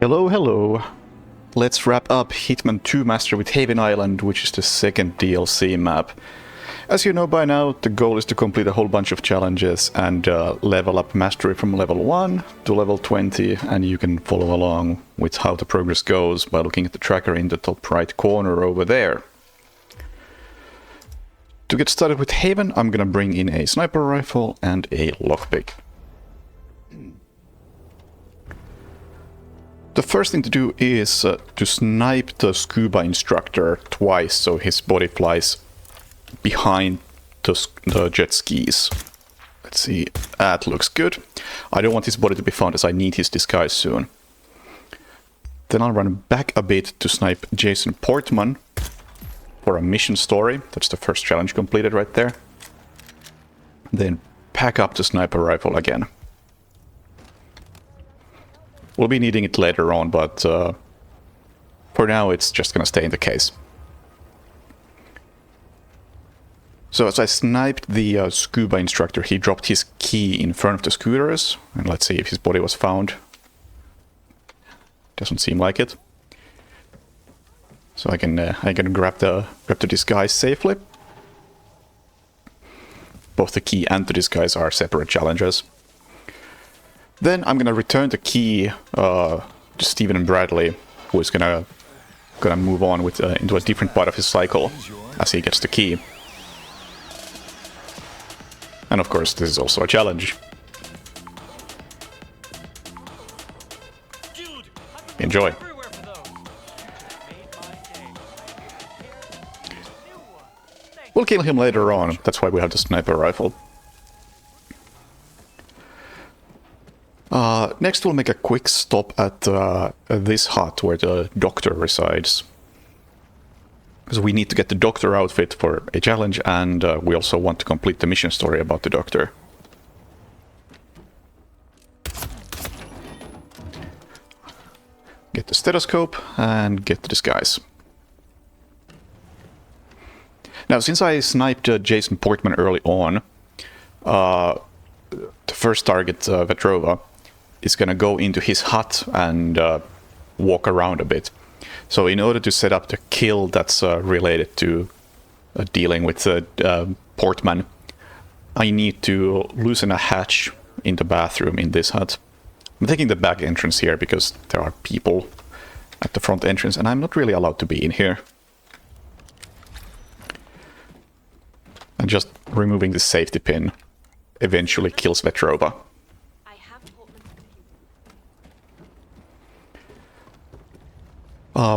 Hello, hello. Let's wrap up Hitman 2 Master with Haven Island, which is the second DLC map. As you know by now, the goal is to complete a whole bunch of challenges and level up mastery from level 1 to level 20, and you can follow along with how the progress goes by looking at the tracker in the top right corner over there. To get started with Haven, I'm gonna bring in a sniper rifle and a lockpick. The first thing to do is to snipe the scuba instructor twice, so his body flies behind the jet skis. Let's see, that looks good. I don't want his body to be found as I need his disguise soon. Then I'll run back a bit to snipe Jason Portman for a mission story. That's the first challenge completed right there. Then pack up the sniper rifle again. We'll be needing it later on, but for now it's just gonna stay in the case. So as I sniped the scuba instructor, he dropped his key in front of the scooters, and let's see if his body was found. Doesn't seem like it. So I can grab the disguise safely. Both the key and the disguise are separate challenges. Then I'm gonna return the key to Stephen and Bradley, who is gonna move on with into a different part of his cycle as he gets the key. And of course, this is also a challenge. Enjoy. We'll kill him later on. That's why we have the sniper rifle. Next we'll make a quick stop at this hut where the doctor resides. Because we need to get the doctor outfit for a challenge, and we also want to complete the mission story about the doctor. Get the stethoscope and get the disguise. Now, since I sniped Jason Portman early on, the first target, Vetrova, is gonna go into his hut and walk around a bit. So in order to set up the kill that's related to dealing with Portman, I need to loosen a hatch in the bathroom in this hut. I'm taking the back entrance here because there are people at the front entrance and I'm not really allowed to be in here. And just removing the safety pin eventually kills Vetrova.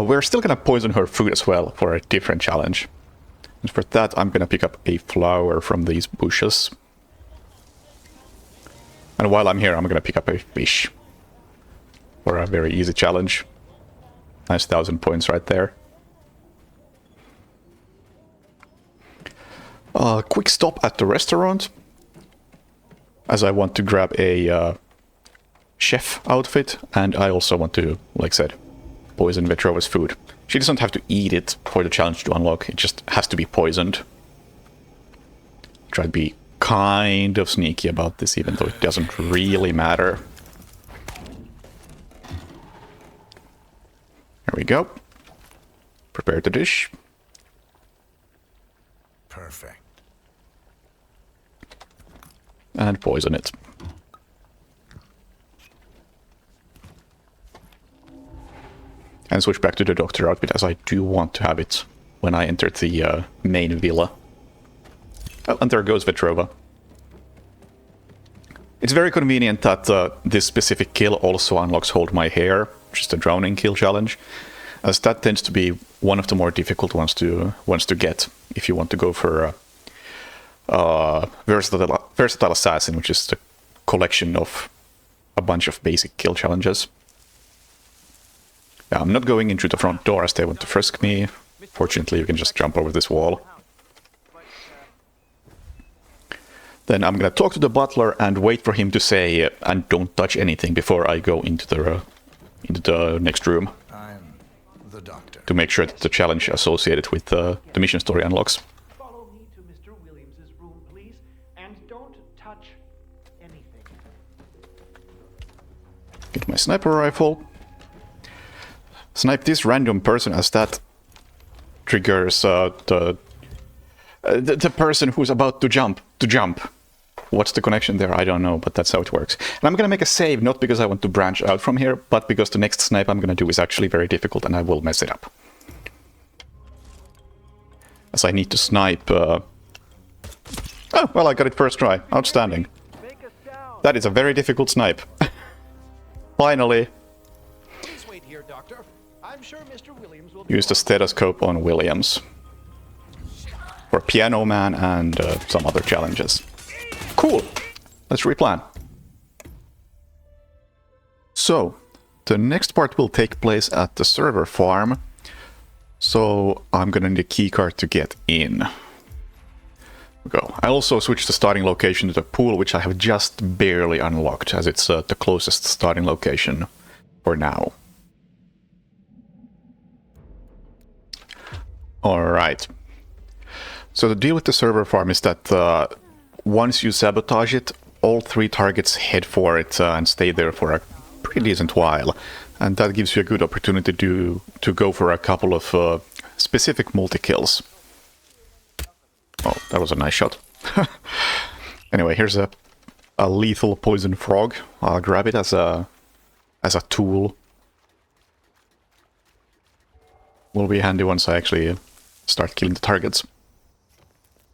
We're still gonna poison her food as well for a different challenge. And for that, I'm gonna pick up a flower from these bushes. And while I'm here, I'm gonna pick up a fish for a very easy challenge. Nice 1000 points right there. Quick stop at the restaurant, as I want to grab a chef outfit, and I also want to, like I said, poison Vetrova's food. She doesn't have to eat it for the challenge to unlock, it just has to be poisoned. Try to be kind of sneaky about this, even though it doesn't really matter. There we go. Prepare the dish. Perfect. And poison it. And switch back to the doctor outfit, as I do want to have it when I enter the main villa. Oh, and there goes Vetrova. It's very convenient that this specific kill also unlocks Hold My Hair, which is the drowning kill challenge, as that tends to be one of the more difficult ones to get if you want to go for Versatile Assassin, which is the collection of a bunch of basic kill challenges. Yeah, I'm not going into the front door as they want to frisk me. Fortunately, you can just jump over this wall. Then I'm gonna talk to the butler and wait for him to say, and don't touch anything before I go into the next room. I'm the doctor. To make sure that the challenge associated with the mission story unlocks. Follow me to Mr. Williams's room, please, and don't touch anything. Get my sniper rifle. Snipe this random person as that triggers the person who's about to jump. What's the connection there? I don't know, but that's how it works. And I'm gonna make a save, not because I want to branch out from here, but because the next snipe I'm gonna do is actually very difficult and I will mess it up. As I need to snipe... Oh, well, I got it first try. Outstanding. That is a very difficult snipe. Finally. Please wait here, Doctor. I'm sure Mr. Williams will Use the stethoscope on Williams. For Piano Man and some other challenges. Cool. Let's replan. So, the next part will take place at the server farm. So, I'm gonna need a keycard to get in. Go. I also switched the starting location to the pool, which I have just barely unlocked, as it's the closest starting location for now. Alright. So the deal with the server farm is that once you sabotage it, all 3 targets head for it and stay there for a pretty decent while. And that gives you a good opportunity to go for a couple of specific multi-kills. Oh, that was a nice shot. Anyway, here's a lethal poison frog. I'll grab it as a tool. Will be handy once I actually start killing the targets.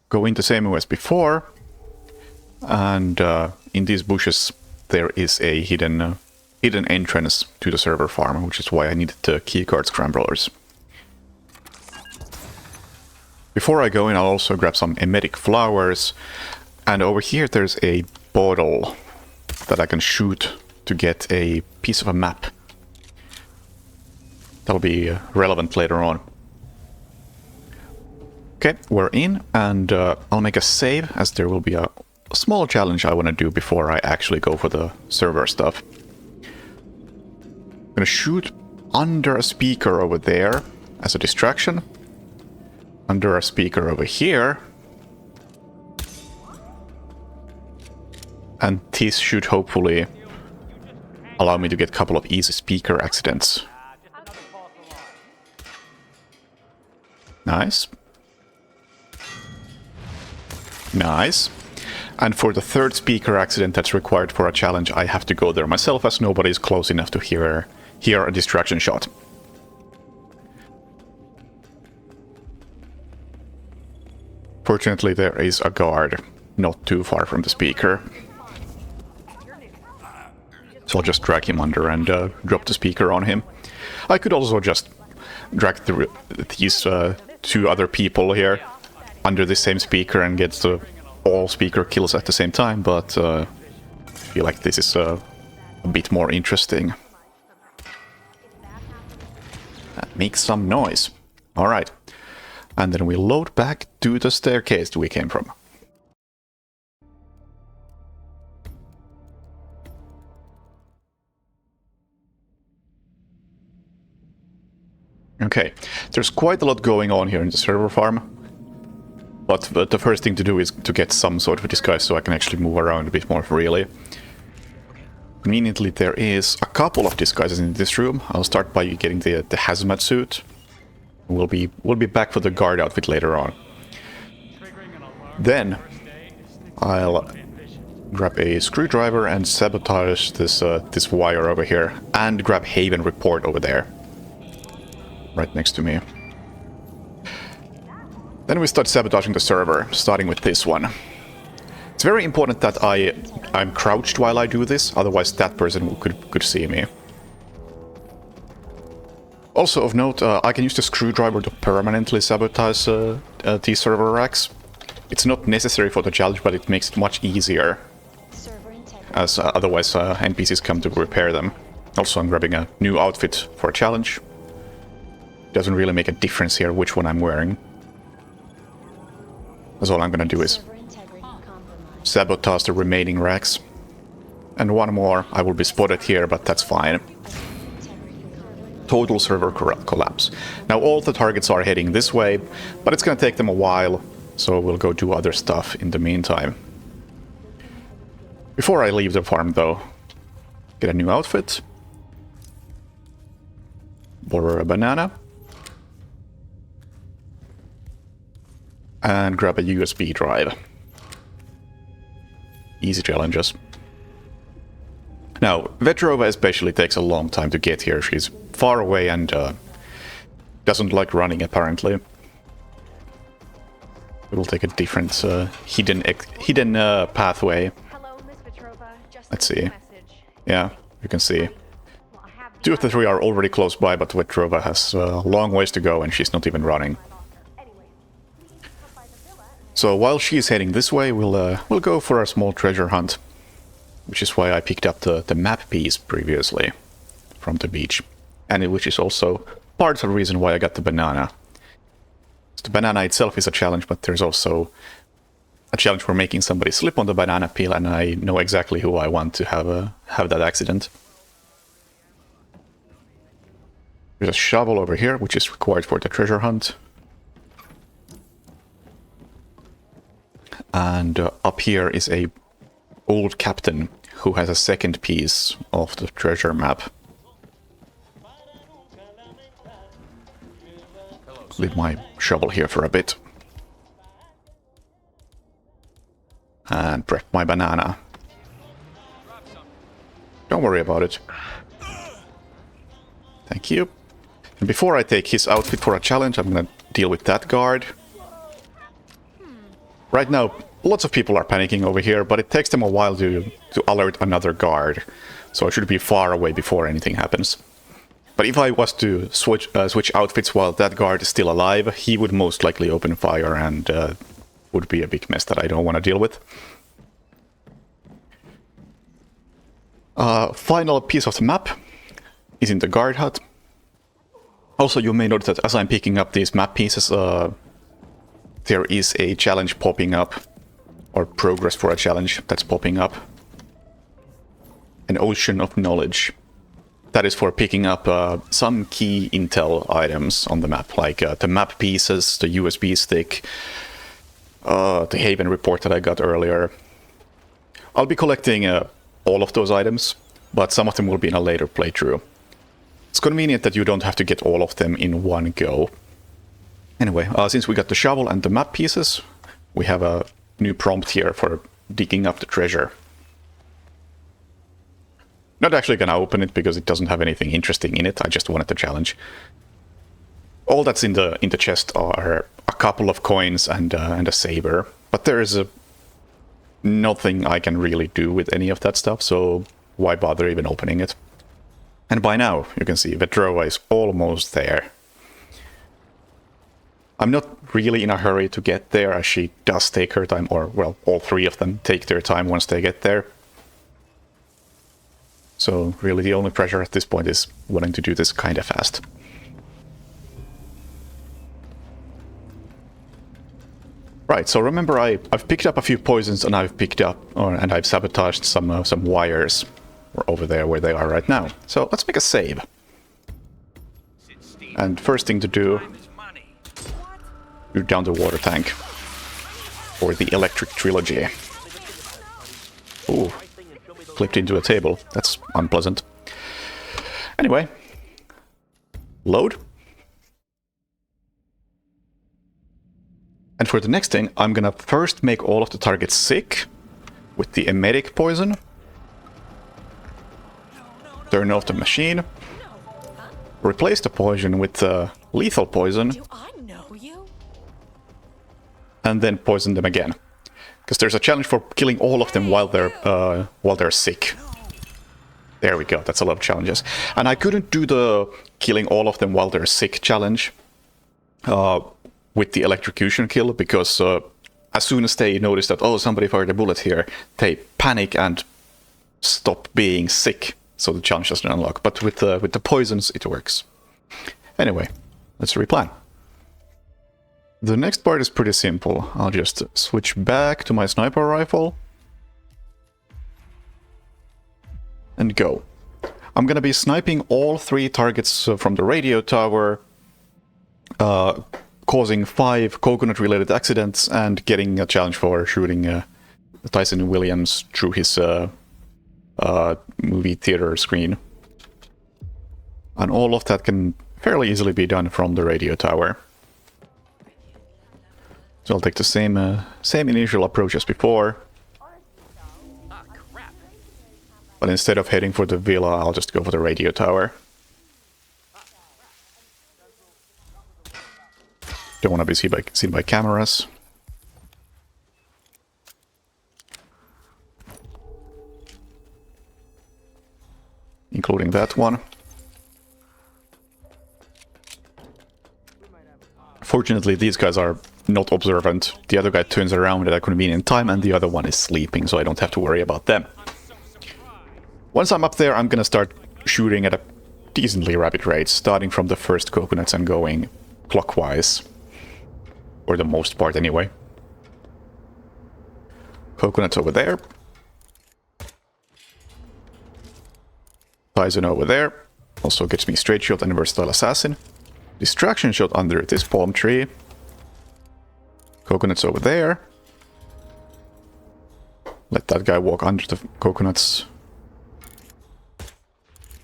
Go in the same way as before. And in these bushes there is a hidden entrance to the server farm, which is why I needed the keycard scramblers. Before I go in, I'll also grab some emetic flowers, and over here there's a bottle that I can shoot to get a piece of a map. That'll be relevant later on. Okay, we're in, and I'll make a save, as there will be a small challenge I want to do before I actually go for the server stuff. I'm gonna shoot under a speaker over there as a distraction. Under a speaker over here. And this should hopefully allow me to get a couple of easy speaker accidents. Nice. Nice. And for the third speaker accident that's required for a challenge, I have to go there myself, as nobody is close enough to hear a distraction shot. Fortunately, there is a guard not too far from the speaker. So I'll just drag him under and drop the speaker on him. I could also just drag these 2 other people here under the same speaker and get all speaker kills at the same time, but I feel like this is a bit more interesting. That makes some noise. Alright. And then we load back to the staircase we came from. Okay, there's quite a lot going on here in the server farm. But the first thing to do is to get some sort of a disguise so I can actually move around a bit more freely. Conveniently, there is a couple of disguises in this room. I'll start by getting the hazmat suit. We'll be back for the guard outfit later on. Then I'll grab a screwdriver and sabotage this wire over here, and grab Haven Report over there, right next to me. Then we start sabotaging the server, starting with this one. It's very important that I'm crouched while I do this, otherwise that person could see me. Also of note, I can use the screwdriver to permanently sabotage these server racks. It's not necessary for the challenge, but it makes it much easier, as otherwise NPCs come to repair them. Also, I'm grabbing a new outfit for a challenge. Doesn't really make a difference here which one I'm wearing. That's all I'm gonna do is sabotage the remaining racks. And one more, I will be spotted here, but that's fine. Total server collapse. Now all the targets are heading this way, but it's gonna take them a while, so we'll go do other stuff in the meantime. Before I leave the farm though, get a new outfit. borrow a banana. And grab a USB drive. Easy challenges. Now, Vetrova especially takes a long time to get here. She's far away and doesn't like running, apparently. We'll take a different hidden pathway. Hello, Miss Petrova. Just Let's a see. message. Yeah, you can see. Well, I have 2 of the 3 are already close by, but Vetrova has a long ways to go and she's not even running. Anyway, come by the villa and So while she's heading this way, we'll go for a small treasure hunt. Which is why I picked up the map piece previously from the beach. And which is also part of the reason why I got the banana. The banana itself is a challenge, but there's also a challenge for making somebody slip on the banana peel, and I know exactly who I want to have that accident. There's a shovel over here, which is required for the treasure hunt. And up here is a old captain who has a second piece of the treasure map. Leave my shovel here for a bit. And prep my banana. Don't worry about it. Thank you. And before I take his outfit for a challenge, I'm gonna deal with that guard. Right now, lots of people are panicking over here, but it takes them a while to alert another guard. So I should be far away before anything happens. But if I was to switch outfits while that guard is still alive, he would most likely open fire and would be a big mess that I don't want to deal with. Final piece of the map is in the guard hut. Also, you may notice that as I'm picking up these map pieces, there is a challenge popping up, or progress for a challenge that's popping up. An ocean of knowledge. That is for picking up some key intel items on the map, like the map pieces, the USB stick, the Haven report that I got earlier. I'll be collecting all of those items, but some of them will be in a later playthrough. It's convenient that you don't have to get all of them in one go. Anyway, since we got the shovel and the map pieces, we have a new prompt here for digging up the treasure. Not actually gonna open it because it doesn't have anything interesting in it. I just wanted the challenge. All that's in the chest are a couple of coins and a saber, but there is nothing I can really do with any of that stuff. So why bother even opening it? And by now you can see Vetrova is almost there. I'm not really in a hurry to get there, as she does take her time, or well, all 3 of them take their time once they get there. So really the only pressure at this point is wanting to do this kind of fast. Right, so remember I've picked up a few poisons and I've picked up and I've sabotaged some wires over there where they are right now. So let's make a save. And first thing to do, down the water tank for the electric trilogy. Ooh. Clipped into a table. That's unpleasant. Anyway. Load. And for the next thing, I'm gonna first make all of the targets sick with the emetic poison. Turn off the machine. Replace the poison with lethal poison. do I know you? And then poison them again. Because there's a challenge for killing all of them while they're sick. There we go, that's a lot of challenges. And I couldn't do the killing all of them while they're sick challenge with the electrocution kill, because as soon as they notice that, oh, somebody fired a bullet here, they panic and stop being sick, so the challenge doesn't unlock. But with the poisons, it works. Anyway, let's replan. The next part is pretty simple. I'll just switch back to my sniper rifle. And go. I'm gonna be sniping all 3 targets from the radio tower, causing 5 coconut-related accidents, and getting a challenge for shooting Tyson Williams through his movie theater screen. And all of that can fairly easily be done from the radio tower. So I'll take the same initial approach as before. But instead of heading for the villa, I'll just go for the radio tower. Don't want to be seen by cameras. Including that one. Fortunately, these guys are not observant. The other guy turns around at a convenient time and the other one is sleeping, so I don't have to worry about them. Once I'm up there, I'm gonna start shooting at a decently rapid rate, starting from the first coconuts and going clockwise. For the most part, anyway. Coconuts over there. Poison over there. Also gets me straight shot and versatile assassin. Distraction shot under this palm tree. Coconuts over there. Let that guy walk under the coconuts.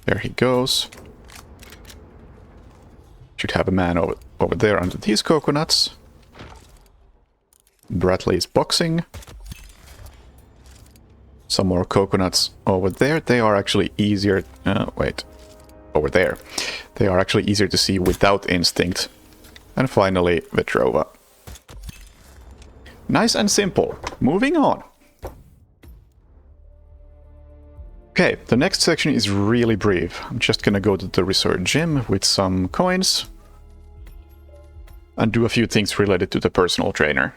There he goes. Should have a man over there under these coconuts. Bradley is boxing. Some more coconuts over there. They are actually easier... wait. Over there. They are actually easier to see without instinct. And finally, Vetrova. Nice and simple. Moving on. Okay, the next section is really brief. I'm just gonna go to the resort gym with some coins. And do a few things related to the personal trainer.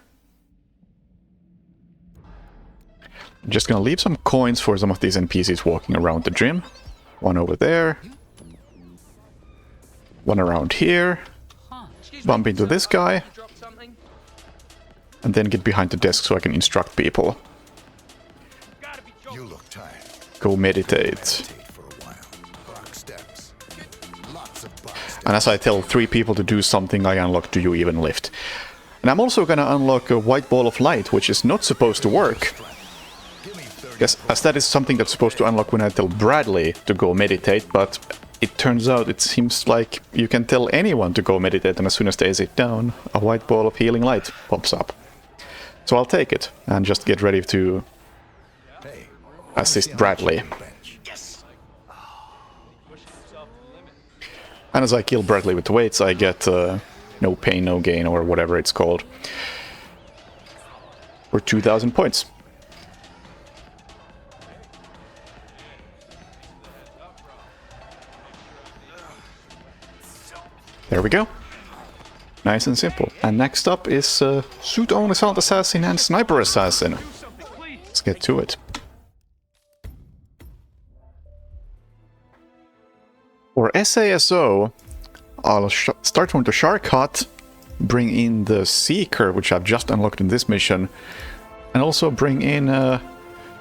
I'm just gonna leave some coins for some of these NPCs walking around the gym. One over there. One around here. Bump into this guy. And then get behind the desk so I can instruct people. You look tired. Go meditate. For a while. Box steps. Lots of box steps. And as I tell 3 people to do something, I unlock Do You Even Lift. And I'm also gonna unlock a white ball of light, which is not supposed to work. Yes, as that is something that's supposed to unlock when I tell Bradley to go meditate, but it turns out it seems like you can tell anyone to go meditate, and as soon as they sit down, a white ball of healing light pops up. So I'll take it, and just get ready to assist Bradley. And as I kill Bradley with the weights, I get no pain, no gain, or whatever it's called. For 2,000 points. There we go. Nice and simple. And next up is Suit-On Assault Assassin and Sniper Assassin. Let's get to it. For SASO, I'll start from the Shark Hut, bring in the Seeker, which I've just unlocked in this mission, and also bring in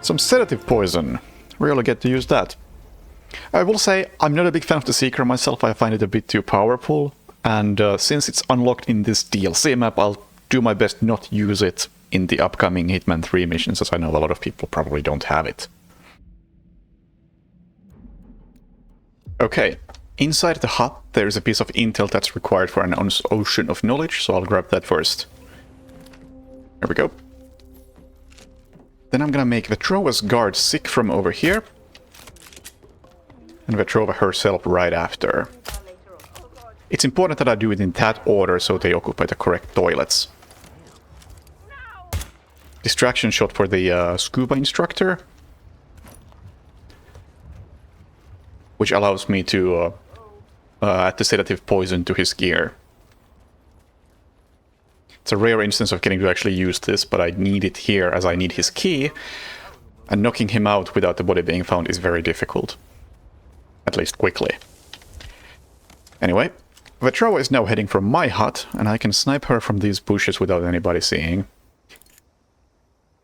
some sedative poison. Rarely get to use that. I will say, I'm not a big fan of the Seeker myself, I find it a bit too powerful, and since it's unlocked in this DLC map, I'll do my best not use it in the upcoming Hitman 3 missions, as I know a lot of people probably don't have it. Okay, inside the hut there's a piece of intel that's required for an ocean of knowledge, so I'll grab that first. There we go. Then I'm gonna make Vetrova's guard sick from over here. And Vetrova herself right after. It's important that I do it in that order so they occupy the correct toilets. Distraction shot for the scuba instructor. Which allows me to add the sedative poison to his gear. It's a rare instance of getting to actually use this, but I need it here as I need his key. And knocking him out without the body being found is very difficult. At least quickly. Anyway, Vetrova is now heading for my hut, and I can snipe her from these bushes without anybody seeing.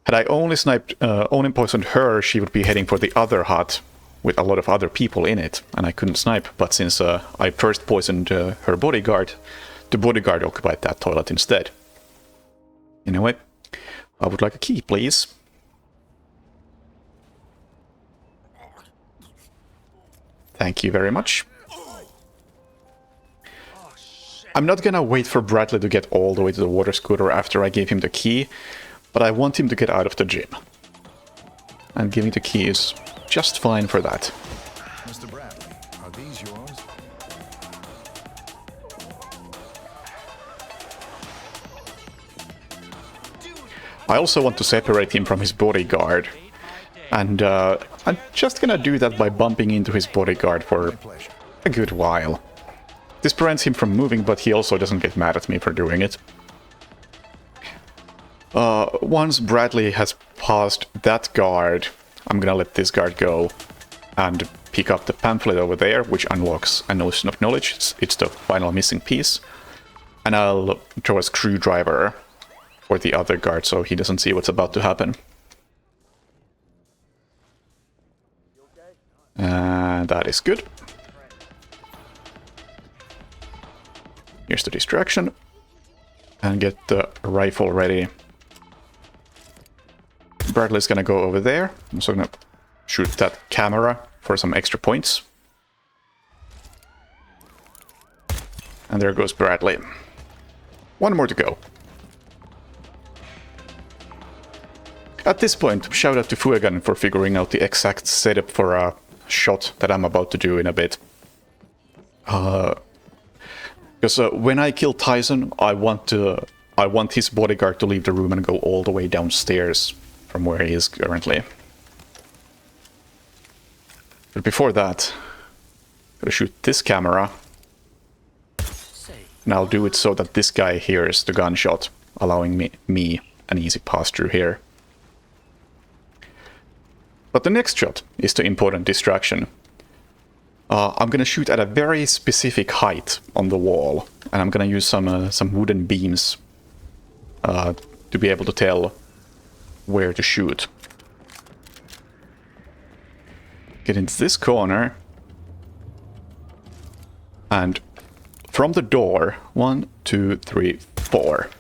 Had I only poisoned her, she would be heading for the other hut, with a lot of other people in it, and I couldn't snipe, but since I first poisoned her bodyguard, the bodyguard occupied that toilet instead. Anyway, I would like a key, please. Thank you very much. I'm not gonna wait for Bradley to get all the way to the water scooter after I gave him the key, but I want him to get out of the gym. And giving the key is just fine for that. Mr. Bradley, are these yours? I also want to separate him from his bodyguard. And I'm just gonna do that by bumping into his bodyguard for Pleasure. a good while. This prevents him from moving, but he also doesn't get mad at me for doing it. Once Bradley has passed that guard, I'm gonna let this guard go and pick up the pamphlet over there, which unlocks a notion of knowledge. It's the final missing piece. And I'll draw a screwdriver for the other guard so he doesn't see what's about to happen. And that is good. Here's the distraction. And get the rifle ready. Bradley's gonna go over there. I'm also gonna shoot that camera for some extra points. And there goes Bradley. One more to go. At this point, shout out to Fuegan for figuring out the exact setup for a shot that I'm about to do in a bit. Because when I kill Tyson, I want his bodyguard to leave the room and go all the way downstairs from where he is currently. But before that, I'm gonna shoot this camera. And I'll do it so that this guy hears the gunshot, allowing me an easy pass through here. But the next shot is the important distraction. I'm gonna shoot at a very specific height on the wall, and I'm gonna use some wooden beams to be able to tell where to shoot. Get into this corner, and from the door, 1, 2, 3, 4.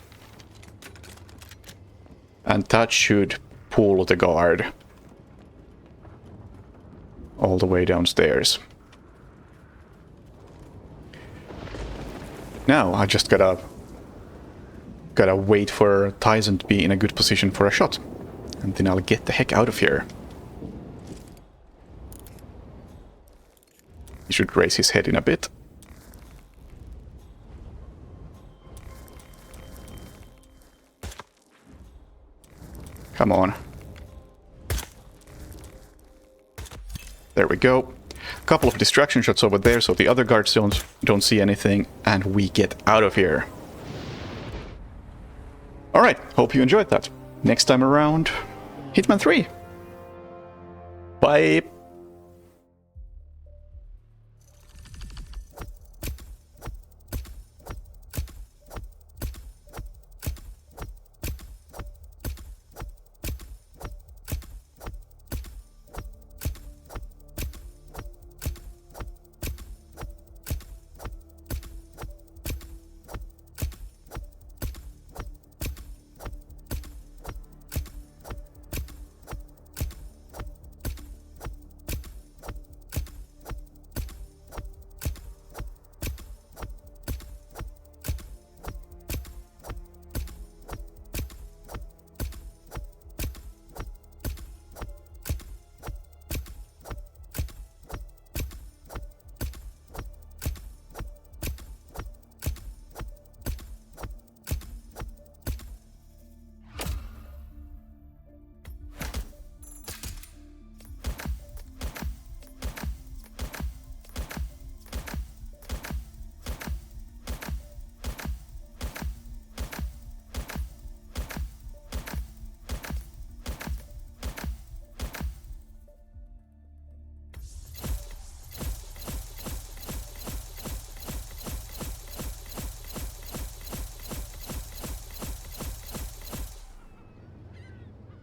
And that should pull the guard all the way downstairs. Now I just gotta wait for Tyson to be in a good position for a shot, and then I'll get the heck out of here. He should raise his head in a bit. Come on. There we go. A couple of distraction shots over there so the other guards don't see anything, and we get out of here. Alright, hope you enjoyed that. Next time around, Hitman 3. Bye!